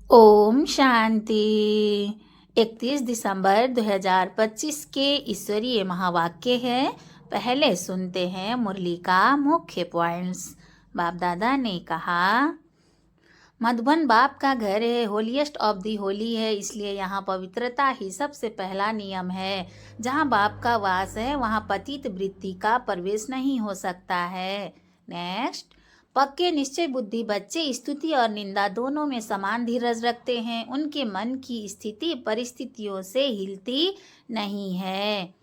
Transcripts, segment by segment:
ओम शांति। 31 दिसंबर 2025 के ईश्वरीय महावाक्य है। पहले सुनते हैं मुरली का मुख्य पॉइंट्स। बाप दादा ने कहा, मधुबन बाप का घर है, होलीएस्ट ऑफ दी होली है, इसलिए यहाँ पवित्रता ही सबसे पहला नियम है। जहाँ बाप का वास है वहाँ पतित वृत्ति का प्रवेश नहीं हो सकता है। नेक्स्ट, पक्के निश्चय बुद्धि बच्चे स्तुति और निंदा दोनों में समान धीरज रखते हैं। उनके मन की स्थिति परिस्थितियों से हिलती नहीं है।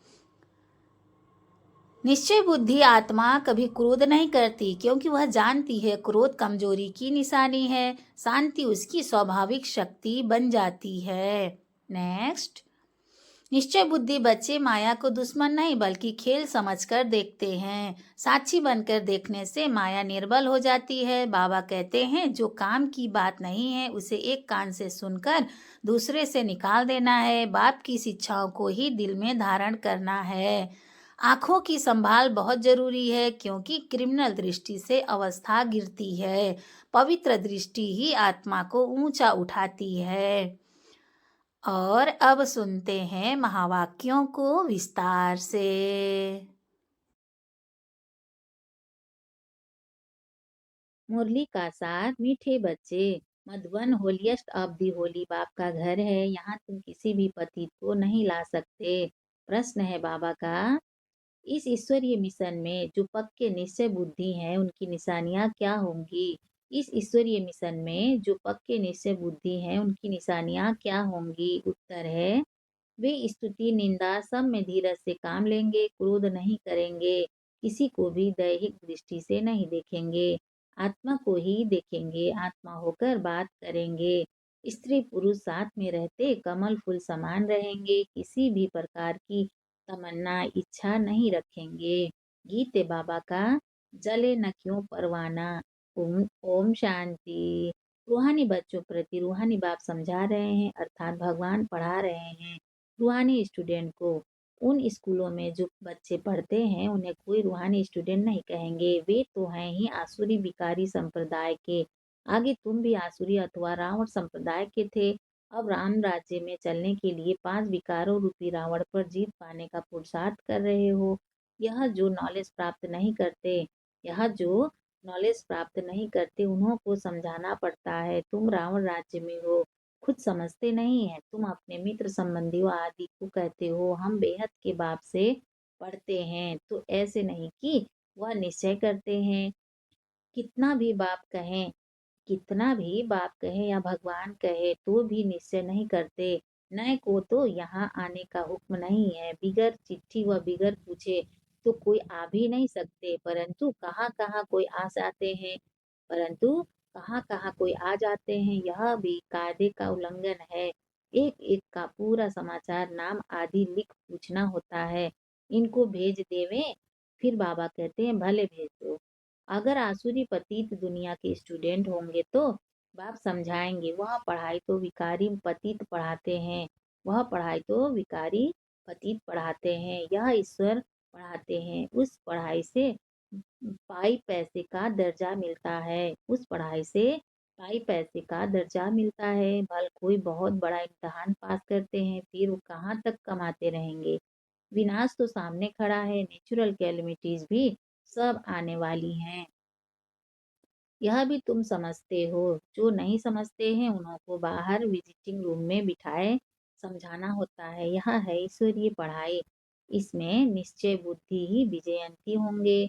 निश्चय बुद्धि आत्मा कभी क्रोध नहीं करती, क्योंकि वह जानती है क्रोध कमजोरी की निशानी है। शांति उसकी स्वाभाविक शक्ति बन जाती है। नेक्स्ट, निश्चय बुद्धि बच्चे माया को दुश्मन नहीं बल्कि खेल समझकर देखते हैं। साक्षी बनकर देखने से माया निर्बल हो जाती है। बाबा कहते हैं, जो काम की बात नहीं है उसे एक कान से सुनकर दूसरे से निकाल देना है। बाप की शिक्षाओं को ही दिल में धारण करना है। आँखों की संभाल बहुत जरूरी है, क्योंकि क्रिमिनल दृष्टि से अवस्था गिरती है। पवित्र दृष्टि ही आत्मा को ऊंचा उठाती है। और अब सुनते हैं महावाक्यों को विस्तार से। मुरली का सार, मीठे बच्चे। Madhuban holiest of the Holi बाप का घर है। यहाँ तुम किसी भी पतित को नहीं ला सकते। प्रश्न है बाबा का, इस ईश्वरीय मिशन में जो पक्के निश्चय बुद्धि हैं उनकी निशानियां क्या होंगी? इस ईश्वरीय मिशन में जो पक्के निश्चय बुद्धि हैं उनकी निशानियां क्या होंगी? उत्तर है, वे स्तुति निंदा सब में धीरज से काम लेंगे, क्रोध नहीं करेंगे, किसी को भी दैहिक दृष्टि से नहीं देखेंगे, आत्मा को ही देखेंगे, आत्मा होकर बात करेंगे। स्त्री पुरुष साथ में रहते कमल फूल समान रहेंगे, किसी भी प्रकार की तमन्ना इच्छा नहीं रखेंगे। गीते बाबा का, जले न क्यों परवाना। ओम ओम शांति। रूहानी बच्चों प्रति रूहानी बाप समझा रहे हैं, अर्थात भगवान पढ़ा रहे हैं। रूहानी स्टूडेंट को, उन स्कूलों में जो बच्चे पढ़ते हैं उन्हें कोई रूहानी स्टूडेंट नहीं कहेंगे। वे तो हैं ही आसुरी विकारी संप्रदाय के। आगे तुम भी आसुरी अथवा रावण संप्रदाय के थे। अब राम राज्य में चलने के लिए 5 विकारों रूपी रावण पर जीत पाने का पुरुषार्थ कर रहे हो। यह जो नॉलेज प्राप्त नहीं करते यह जो नॉलेज प्राप्त नहीं करते उन्हों को समझाना पड़ता है। तुम रावण राज्य में हो, खुद समझते नहीं है। तुम अपने मित्र संबंधियों आदि को कहते हो हम बेहद के बाप से पढ़ते हैं, तो ऐसे नहीं कि वह निश्चय करते हैं। कितना भी बाप कहें कितना भी बाप कहे या भगवान कहे तो भी निश्चय नहीं करते। नए को तो यहाँ आने का हुक्म नहीं है। बिगर चिट्ठी व बिगर पूछे तो कोई आ भी नहीं सकते, परंतु कहाँ कहाँ कोई आ जाते हैं परंतु कहाँ कहाँ कोई आ जाते हैं। यह भी कायदे का उल्लंघन है। एक एक का पूरा समाचार नाम आदि लिख पूछना होता है। इनको भेज देवे। फिर बाबा कहते हैं, भले भेज दो। अगर आसुरी पतित दुनिया के स्टूडेंट होंगे तो बाप समझाएंगे, वह पढ़ाई तो विकारी पतित पढ़ाते हैं, वह पढ़ाई तो विकारी पतित पढ़ाते हैं, यह ईश्वर पढ़ाते हैं। उस पढ़ाई से पाई पैसे का दर्जा मिलता है, उस पढ़ाई से पाई पैसे का दर्जा मिलता है। भल कोई बहुत बड़ा इम्तहान पास करते हैं, फिर वो कहाँ तक कमाते रहेंगे? विनाश तो सामने खड़ा है, नेचुरल कैलेमिटीज भी सब आने वाली हैं। यह भी तुम समझते हो। जो नहीं समझते हैं उन्हों को बाहर विजिटिंग रूम में बिठाए समझाना होता है। यह है ईश्वरीय पढ़ाई। इसमें निश्चय बुद्धि ही विजयंती होंगे,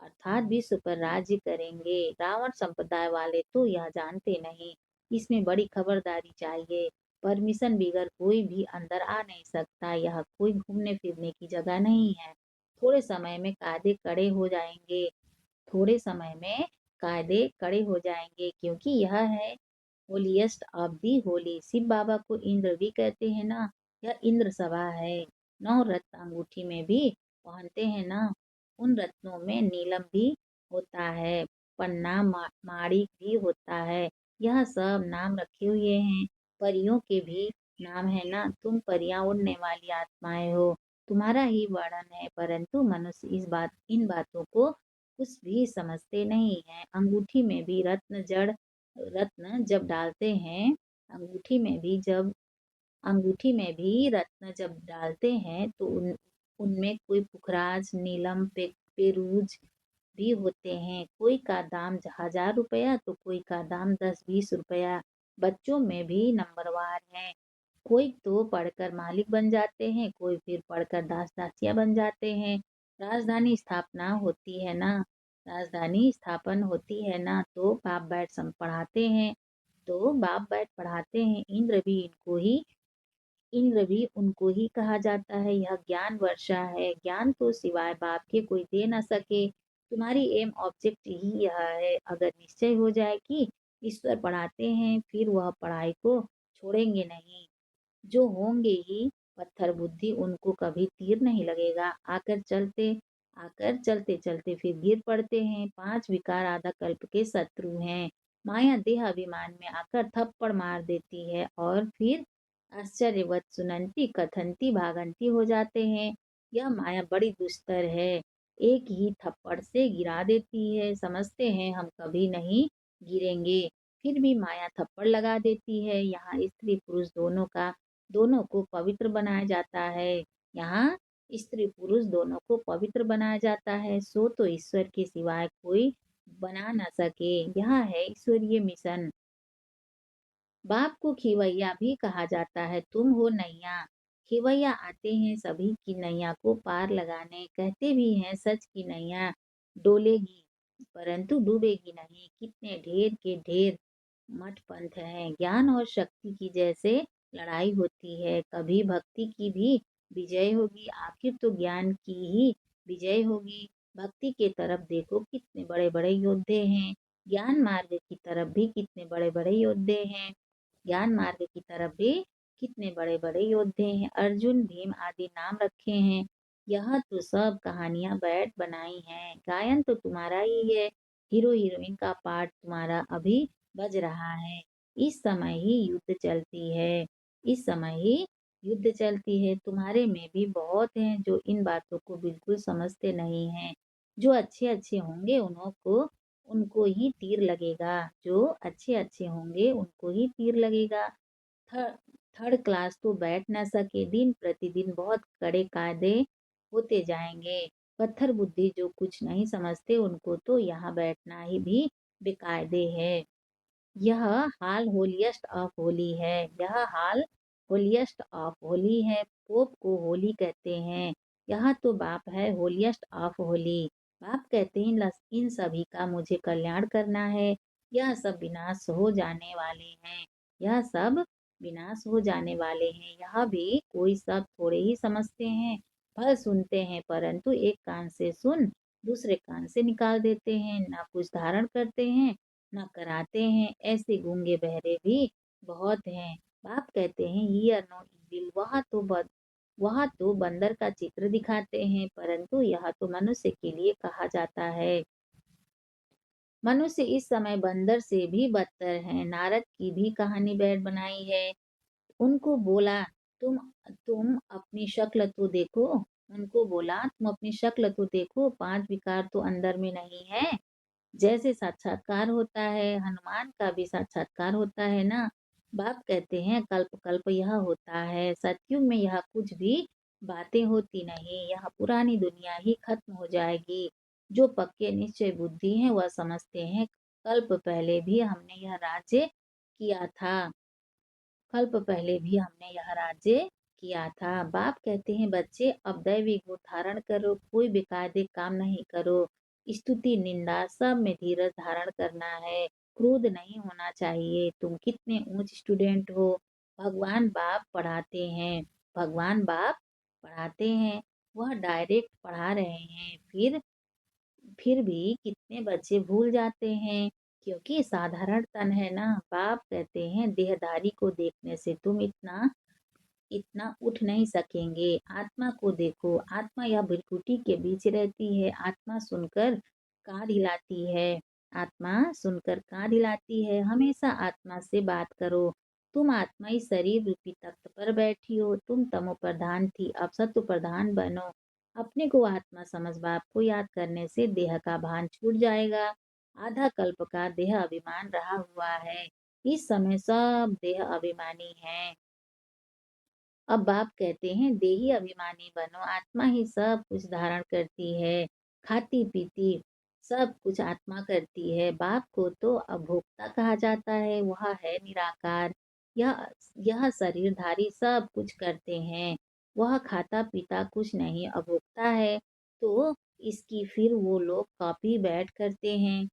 अर्थात विश्व पर राज्य करेंगे। रावण संप्रदाय वाले तो यह जानते नहीं। इसमें बड़ी खबरदारी चाहिए। परमिशन बिगर कोई भी अंदर आ नहीं सकता। यह कोई घूमने फिरने की जगह नहीं है। थोड़े समय में कायदे कड़े हो जाएंगे। थोड़े समय में कायदे कड़े हो जाएंगे, क्योंकि यह है holiest of the holy. Shiv Baba को इंद्र भी कहते हैं ना, यह इंद्र सभा है। 9 रत्न अंगूठी में भी पहनते हैं ना, उन रत्नों में नीलम भी होता है, पन्ना माणिक भी होता है। यह सब नाम रखे हुए हैं। परियों के भी नाम है ना। तुम परियां उड़ने वाली आत्माएं हो, तुम्हारा ही वर्णन है, परंतु मनुष्य इन बातों को कुछ भी समझते नहीं है। अंगूठी में भी रत्न जड़ रत्न जब डालते हैं अंगूठी में भी जब अंगूठी में भी रत्न जब डालते हैं तो उनमें कोई पुखराज, नीलम, पेरूज भी होते हैं। कोई का दाम 1000 रुपया तो कोई का दाम 10-20 रुपया। बच्चों में भी नंबरवार है। कोई तो पढ़कर मालिक बन जाते हैं, कोई फिर पढ़कर दास दासिया बन जाते हैं। राजधानी स्थापना होती है ना राजधानी स्थापन होती है ना तो बाप बैठ पढ़ाते हैं। तो बाप बैठ पढ़ाते हैं। इंद्र भी उनको ही कहा जाता है। यह ज्ञान वर्षा है। ज्ञान तो सिवाय बाप के कोई दे न सके। तुम्हारी एम ऑब्जेक्ट ही यह है। अगर निश्चय हो जाए कि ईश्वर पढ़ाते हैं फिर वह पढ़ाई को छोड़ेंगे नहीं। जो होंगे ही पत्थर बुद्धि उनको कभी तीर नहीं लगेगा। आकर चलते चलते फिर गिर पड़ते हैं। 5 विकार आधा कल्प के शत्रु हैं। माया देह अभिमान में आकर थप्पड़ मार देती है और फिर आश्चर्यवत सुनंती कथंती भागंती हो जाते हैं। यह माया बड़ी दुस्तर है। एक ही थप्पड़ से गिरा देती है। समझते हैं हम कभी नहीं गिरेंगे, फिर भी माया थप्पड़ लगा देती है। यहाँ स्त्री पुरुष दोनों को पवित्र बनाया जाता है। यहाँ स्त्री पुरुष दोनों को पवित्र बनाया जाता है। सो तो ईश्वर के सिवाय कोई बना न सके। यह है ईश्वरीय मिशन। बाप को खिवैया भी कहा जाता है। तुम हो नैया। खिवैया आते हैं सभी की नैया को पार लगाने। कहते भी हैं सच की नैया डोलेगी परंतु डूबेगी नहीं। कितने ढेर के ढेर मठ पंथ हैं। ज्ञान और शक्ति की जैसे लड़ाई होती है, कभी भक्ति की भी विजय होगी। आखिर तो ज्ञान की ही विजय होगी। भक्ति के तरफ देखो कितने बड़े बड़े योद्धे हैं। ज्ञान मार्ग की तरफ भी कितने बड़े बड़े योद्धे हैं। ज्ञान मार्ग की तरफ भी कितने बड़े बड़े योद्धे हैं। अर्जुन भीम आदि नाम रखे हैं। यह तो सब कहानियां बैठ बनाई हैं। गायन तो तुम्हारा ही है। हीरो हीरोइन का पार्ट तुम्हारा अभी बज रहा है। इस समय ही युद्ध चलती है। इस समय ही युद्ध चलती है। तुम्हारे में भी बहुत हैं जो इन बातों को बिल्कुल समझते नहीं हैं। जो अच्छे अच्छे होंगे उनको ही तीर लगेगा। जो अच्छे अच्छे होंगे उनको ही तीर लगेगा। थर्ड थर्ड क्लास तो बैठ न सके। दिन प्रतिदिन बहुत कड़े कायदे होते जाएंगे। पत्थर बुद्धि जो कुछ नहीं समझते उनको तो यहाँ बैठना ही भी बेकायदे है। यह हाल होलिएस्ट ऑफ होली है। यह हाल होलिएस्ट ऑफ होली है। पोप को होली कहते हैं। यह तो बाप है होलिएस्ट ऑफ होली। बाप कहते हैं इन सभी का मुझे कल्याण करना है। यह सब विनाश हो जाने वाले हैं। यह सब विनाश हो जाने वाले हैं। यह भी कोई सब थोड़े ही समझते हैं। फल सुनते हैं परंतु एक कान से सुन दूसरे कान से निकाल देते हैं। न कुछ धारण करते हैं न कराते हैं। ऐसे गूंगे बहरे भी बहुत हैं। बाप कहते हैं हियर नो इविल। वह तो बंदर का चित्र दिखाते हैं परंतु यह तो मनुष्य के लिए कहा जाता है। मनुष्य इस समय बंदर से भी बदतर है। नारद की भी कहानी बैठ बनाई है। उनको बोला तुम तुम अपनी शक्ल तो देखो। उनको बोला तुम अपनी शक्ल तो देखो। 5 विकार तो अंदर में नहीं है। जैसे साक्षात्कार होता है हनुमान का भी साक्षात्कार होता है ना। बाप कहते हैं कल्प कल्प यह होता है। सतयुग में यह कुछ भी बातें होती नहीं। यह पुरानी दुनिया ही खत्म हो जाएगी। जो पक्के निश्चय बुद्धि हैं वह समझते हैं कल्प पहले भी हमने यह राज्य किया था। कल्प पहले भी हमने यह राज्य किया था। बाप कहते हैं बच्चे अब दैवी गुण धारण करो। कोई बेकायदे काम नहीं करो। स्तुति निंदा सब में धीरज धारण करना है। क्रोध नहीं होना चाहिए। तुम कितने ऊंच स्टूडेंट हो। भगवान बाप पढ़ाते हैं। भगवान बाप पढ़ाते हैं। वह डायरेक्ट पढ़ा रहे हैं। फिर भी कितने बच्चे भूल जाते हैं क्योंकि साधारण तन है ना। बाप कहते हैं देहधारी को देखने से तुम इतना इतना उठ नहीं सकेंगे। आत्मा को देखो। आत्मा या भृकुटी के बीच रहती है। आत्मा सुनकर कान हिलाती है। आत्मा सुनकर कान हिलाती है। हमेशा आत्मा से बात करो। तुम आत्मा इस शरीर रूपी तख्त पर बैठी हो। तुम तमो प्रधान थी अब सत्व प्रधान बनो। अपने को आत्मा समझ बाप को याद करने से देह का भान छूट जाएगा। आधा कल्प का देह अभिमान रहा हुआ है। इस समय सब देह अभिमानी हैं। अब बाप कहते हैं देही अभिमानी बनो, आत्मा ही सब कुछ धारण करती है, खाती पीती सब कुछ आत्मा करती है। बाप को तो अभोक्ता कहा जाता है, वह है निराकार। यह यह शरीरधारी सब कुछ करते हैं, वह खाता पीता कुछ नहीं, अभोक्ता है। तो इसकी फिर वो लोग कॉपी बैठ करते हैं,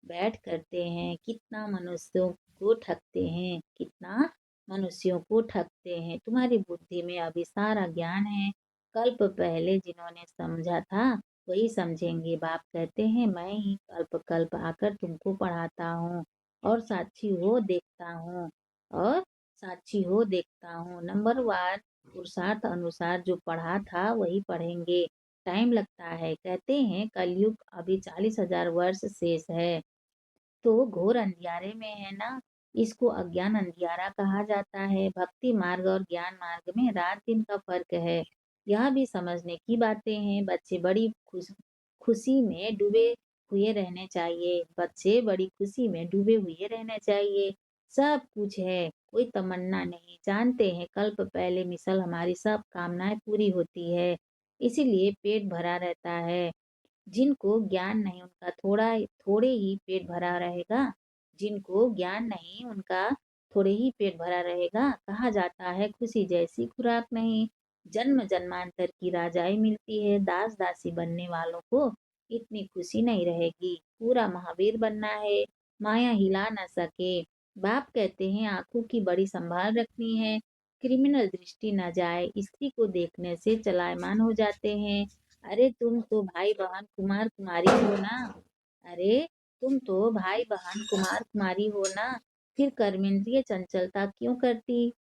बैठ करते हैं। कितना मनुष्यों को ठगते हैं, कितना मनुष्यों को ठगते हैं। तुम्हारी बुद्धि में अभी सारा ज्ञान है, कल्प पहले जिन्होंने समझा था वही समझेंगे। बाप कहते हैं मैं ही कल्प कल्प आकर तुमको पढ़ाता हूँ और और साक्षी हो देखता हूँ। नंबरवार पुरुषार्थ अनुसार जो पढ़ा था वही पढ़ेंगे। टाइम लगता है, कहते हैं कलयुग अभी 40,000 वर्ष शेष है, तो घोर अंधियारे में है ना। इसको अज्ञान अंधियारा कहा जाता है। भक्ति मार्ग और ज्ञान मार्ग में रात दिन का फर्क है, यह भी समझने की बातें हैं। खुशी में डूबे बच्चे बड़ी खुशी में डूबे हुए रहने चाहिए। सब कुछ है, कोई तमन्ना नहीं। जानते हैं कल्प पहले मिसल हमारी सब कामनाएं पूरी होती है, इसीलिए पेट भरा रहता है। जिनको ज्ञान नहीं उनका थोड़े ही पेट भरा रहेगा। जिनको ज्ञान नहीं उनका थोड़े ही पेट भरा रहेगा। कहा जाता है खुशी जैसी खुराक नहीं। जन्म जन्मांतर की राजाई मिलती है, दास दासी बनने वालों को इतनी खुशी नहीं रहेगी। पूरा महावीर बनना है, माया हिला न सके। बाप कहते हैं आंखों की बड़ी संभाल रखनी है, क्रिमिनल दृष्टि न जाए। स्त्री को देखने से चलायमान हो जाते हैं। अरे तुम तो भाई बहन कुमार कुमारी हो ना। अरे तुम तो भाई बहन कुमार कुमारी हो ना, फिर कर्मेंद्रिय चंचलता क्यों करती?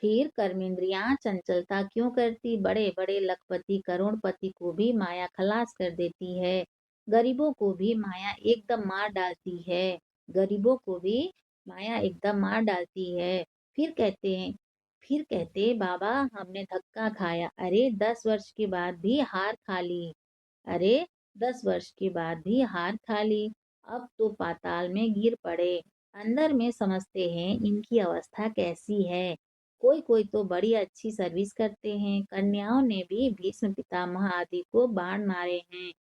फिर कर्मेंद्रियां चंचलता क्यों करती? बड़े बड़े लखपति करोड़पति को भी माया खलास कर देती है, गरीबों को भी माया एकदम मार डालती है। गरीबों को भी माया एकदम मार डालती है। फिर कहते हैं फिर कहते बाबा हमने धक्का खाया। अरे 10 वर्ष के बाद भी हार खा ली। अरे 10 वर्ष के बाद भी हार खा ली। अब तो पाताल में गिर पड़े। अंदर में समझते हैं इनकी अवस्था कैसी है। कोई कोई तो बड़ी अच्छी सर्विस करते हैं। कन्याओं ने भी भीष्म पितामह आदि को बाण मारे हैं।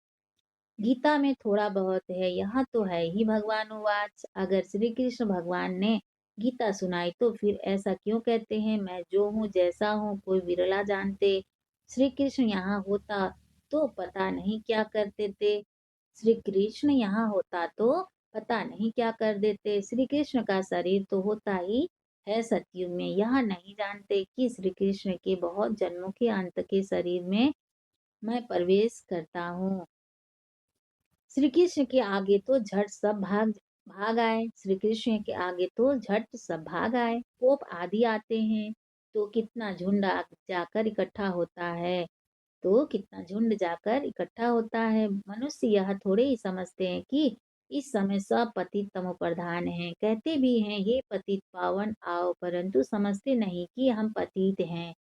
गीता में थोड़ा बहुत है, यहाँ तो है ही भगवानुवाच। अगर श्री कृष्ण भगवान ने गीता सुनाई तो फिर ऐसा क्यों कहते हैं मैं जो हूँ जैसा हूँ कोई विरला जानते। श्री कृष्ण यहाँ होता तो पता नहीं क्या करते थे। श्री कृष्ण यहाँ होता तो पता नहीं क्या कर देते। श्री कृष्ण का शरीर तो होता ही है सतयुग में। यह नहीं जानते कि श्री कृष्ण के बहुत जन्मों के अंत के शरीर में मैं प्रवेश करता हूँ। श्री कृष्ण के आगे तो झट सब भाग भाग आए। श्री कृष्ण के आगे तो झट सब भाग आए। पोप आदि आते हैं तो जाकर इकट्ठा होता है कितना झुंड जाकर इकट्ठा होता है। मनुष्य यह थोड़े ही समझते हैं कि इस समय सब पतित तमो प्रधान हैं। कहते भी हैं हे पतित पावन आओ, परंतु समझते नहीं कि हम पतित हैं।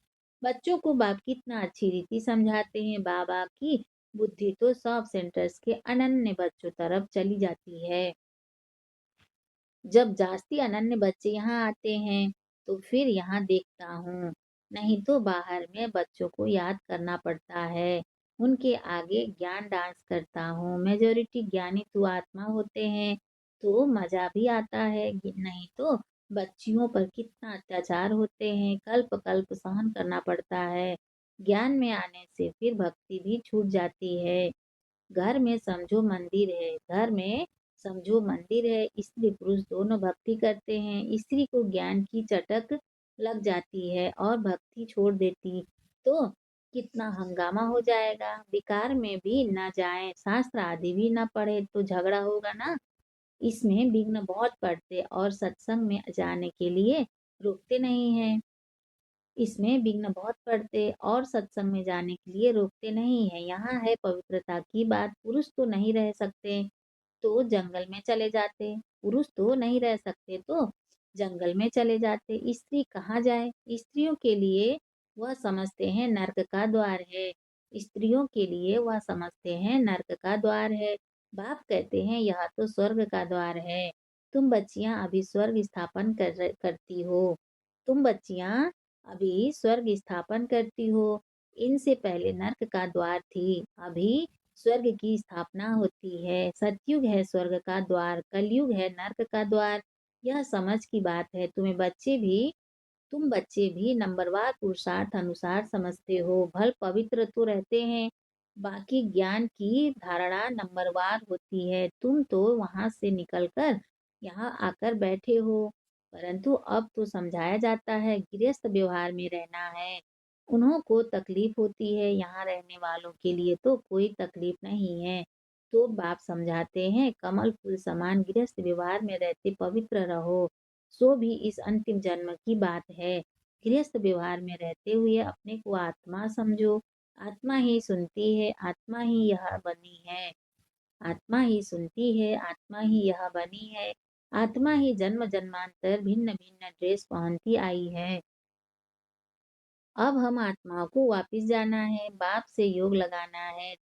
बच्चों को बाप कितना अच्छी रीति समझाते हैं। बाबा की बुद्धि तो सब सेंटर्स के अनन्य बच्चों तरफ चली जाती है। जब जास्ती अनन्य बच्चे यहाँ आते हैं तो फिर यहाँ देखता हूँ, नहीं तो बाहर में बच्चों को याद करना पड़ता है। उनके आगे ज्ञान डांस करता हूँ। मेजोरिटी ज्ञानी तो आत्मा होते हैं तो मजा भी आता है, नहीं तो बच्चियों पर कितना अत्याचार होते हैं, कल्प कल्प सहन करना पड़ता है। ज्ञान में आने से फिर भक्ति भी छूट जाती है। घर में समझो मंदिर है, स्त्री पुरुष दोनों भक्ति करते हैं। स्त्री को ज्ञान की चटक लग जाती है और भक्ति छोड़ देती तो कितना हंगामा हो जाएगा। विकार में भी न जाए, शास्त्र आदि भी न पढ़े तो झगड़ा होगा ना। इसमें विघ्न बहुत पड़ते और सत्संग में जाने के लिए रोकते नहीं है। इसमें विघ्न बहुत पड़ते और सत्संग में जाने के लिए रोकते नहीं है। यहाँ है पवित्रता की बात। पुरुष तो नहीं रह सकते तो जंगल में चले जाते। पुरुष तो नहीं रह सकते तो जंगल में चले जाते। स्त्री कहाँ जाए? स्त्रियों के लिए वह समझते हैं नर्क का द्वार है। स्त्रियों के लिए वह समझते हैं नर्क का द्वार है। बाप कहते हैं यह तो स्वर्ग का द्वार है। तुम बच्चियां अभी स्वर्ग स्थापन करती हो। तुम बच्चियां अभी स्वर्ग स्थापन करती हो। इनसे पहले नर्क का द्वार थी। अभी स्वर्ग की स्थापना होती है। सतयुग है स्वर्ग का द्वार, कलयुग है नर्क का द्वार। यह समझ की बात है। तुम बच्चे भी नंबरवार पुरुषार्थ अनुसार समझते हो। भल पवित्र तो रहते हैं, बाकी ज्ञान की धारणा नंबरवार होती है। तुम तो वहां से निकलकर यहाँ आकर बैठे हो, परंतु अब तो समझाया जाता है गृहस्थ व्यवहार में रहना है। उन्हों को तकलीफ होती है, यहाँ रहने वालों के लिए तो कोई तकलीफ नहीं है। तो बाप समझाते हैं कमल फूल समान गृहस्थ व्यवहार में रहते पवित्र रहो। सो भी इस अंतिम जन्म की बात है। गृहस्थ व्यवहार में रहते हुए अपने को आत्मा समझो। आत्मा ही सुनती है, आत्मा ही यह बनी है। आत्मा ही सुनती है, आत्मा ही यह बनी है। आत्मा ही जन्म जन्मांतर भिन्न भिन्न ड्रेस पहनती आई है। अब हम आत्माओं को वापिस जाना है, बाप से योग लगाना है।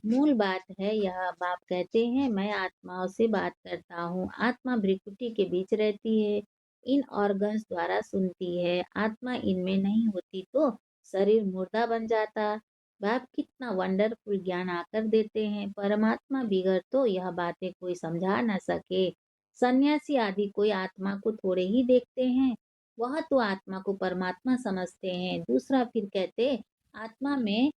मूल बात है यह। बाप कहते हैं मैं आत्माओं से बात करता हूँ। आत्मा भ्रिकुटी के बीच रहती है, इन ऑर्गन्स द्वारा सुनती है। आत्मा इनमें नहीं होती तो शरीर मुर्दा बन जाता। बाप कितना वंडरफुल ज्ञान आकर देते हैं। परमात्मा बिगड़ तो यह बातें कोई समझा न सके। सन्यासी आदि कोई आत्मा को थोड़े ही देखते हैं, वह तो आत्मा को परमात्मा समझते हैं। दूसरा फिर कहते आत्मा में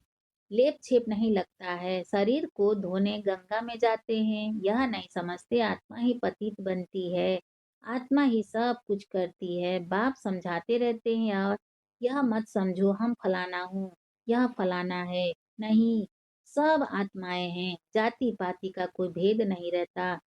लेप छेप नहीं लगता है। शरीर को धोने गंगा में जाते हैं, यह नहीं समझते आत्मा ही पतित बनती है। आत्मा ही सब कुछ करती है। बाप समझाते रहते हैं और यह मत समझो हम फलाना हूँ, यह फलाना है। नहीं, सब आत्माएं हैं। जाति पाति का कोई भेद नहीं रहता।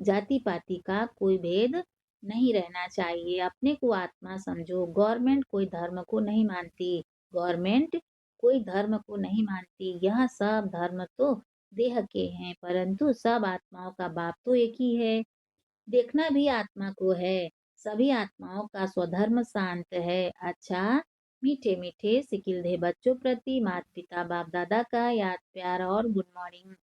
जाति पाति का कोई भेद नहीं रहना चाहिए। अपने को आत्मा समझो। गवर्नमेंट कोई धर्म को नहीं मानती। गवर्नमेंट कोई धर्म को नहीं मानती। यह सब धर्म तो देह के हैं, परंतु सब आत्माओं का बाप तो एक ही है। देखना भी आत्मा को है। सभी आत्माओं का स्वधर्म शांत है। अच्छा, मीठे मीठे सिकिलधे बच्चों प्रति माता पिता बाप दादा का याद प्यार और गुड मॉर्निंग।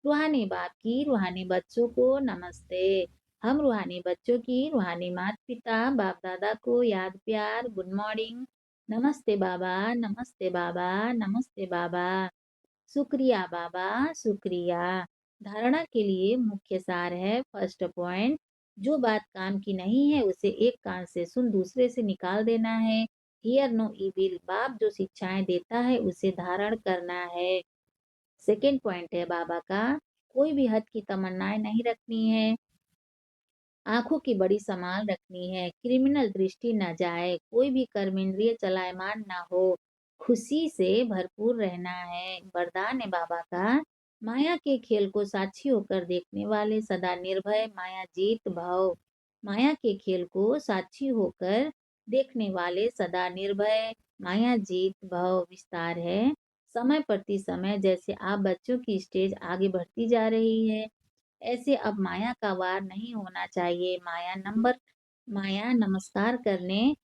रूहानी बाप की रूहानी बच्चों को नमस्ते। हम रूहानी बच्चों की रूहानी माता पिता बाप दादा को याद प्यार गुड मॉर्निंग। नमस्ते बाबा, नमस्ते बाबा, नमस्ते बाबा। शुक्रिया बाबा, शुक्रिया। धारणा के लिए मुख्य सार है। फर्स्ट पॉइंट, जो बात काम की नहीं है उसे एक कान से सुन दूसरे से निकाल देना है। हियर नो इविल, बाप जो शिक्षाएं देता है उसे धारण करना है। सेकेंड पॉइंट है बाबा का, कोई भी हद की तमन्नाएं नहीं रखनी है। आंखों की बड़ी संभाल रखनी है। क्रिमिनल दृष्टि न जाए, कोई भी कर्मेंद्रिय चलायमान न हो। खुशी से भरपूर रहना है। वरदान है बाबा का, माया के खेल को साक्षी होकर देखने वाले सदा निर्भय माया जीत भव। माया के खेल को साक्षी होकर देखने वाले सदा निर्भय माया जीत भव। विस्तार है, समय प्रति समय जैसे आप बच्चों की स्टेज आगे बढ़ती जा रही है, ऐसे अब माया का वार नहीं होना चाहिए। माया नमस्कार करने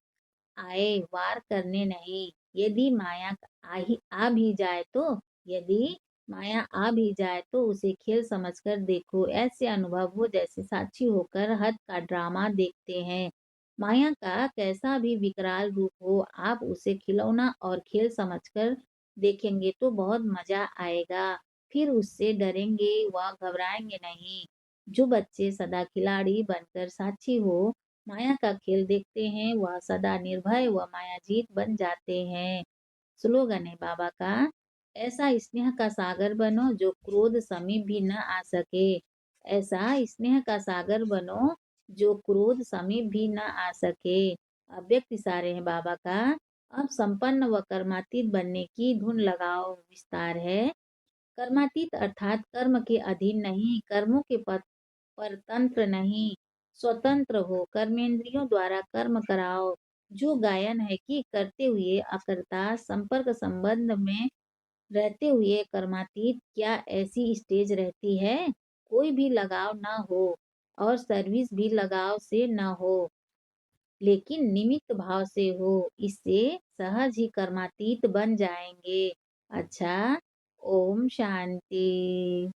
आए, वार करने नहीं। यदि आ भी जाए तो यदि माया आ भी जाए तो उसे खेल समझकर देखो। ऐसे अनुभव हो जैसे साक्षी होकर हद का ड्रामा देखते हैं। माया का कैसा भी विकराल रूप हो, आप उसे खिलौना और खेल समझकर देखेंगे तो बहुत मजा आएगा। फिर उससे डरेंगे व घबराएंगे नहीं। जो बच्चे सदा खिलाड़ी बनकर साक्षी हो माया का खेल देखते हैं, वह सदा निर्भय व मायाजीत बन जाते हैं। स्लोगन है बाबा का, ऐसा स्नेह का सागर बनो जो क्रोध समीप भी न आ सके। ऐसा स्नेह का सागर बनो जो क्रोध समीप भी न आ सके। अव्यक्त इशारे हैं बाबा का, अब संपन्न व कर्मातीत बनने की धुन लगाओ। विस्तार है, कर्मातीत अर्थात कर्म के अधीन नहीं, कर्मों के पथ परतंत्र नहीं, स्वतंत्र हो। कर्मेंद्रियों द्वारा कर्म कराओ। जो गायन है कि करते हुए अकर्ता संपर्क संबंध में रहते हुए कर्मातीत, क्या ऐसी स्टेज रहती है? कोई भी लगाव न हो और सर्विस भी लगाव से न हो, लेकिन निमित्त भाव से हो। इससे सहज ही कर्मातीत बन जाएंगे। अच्छा, ओम शांति।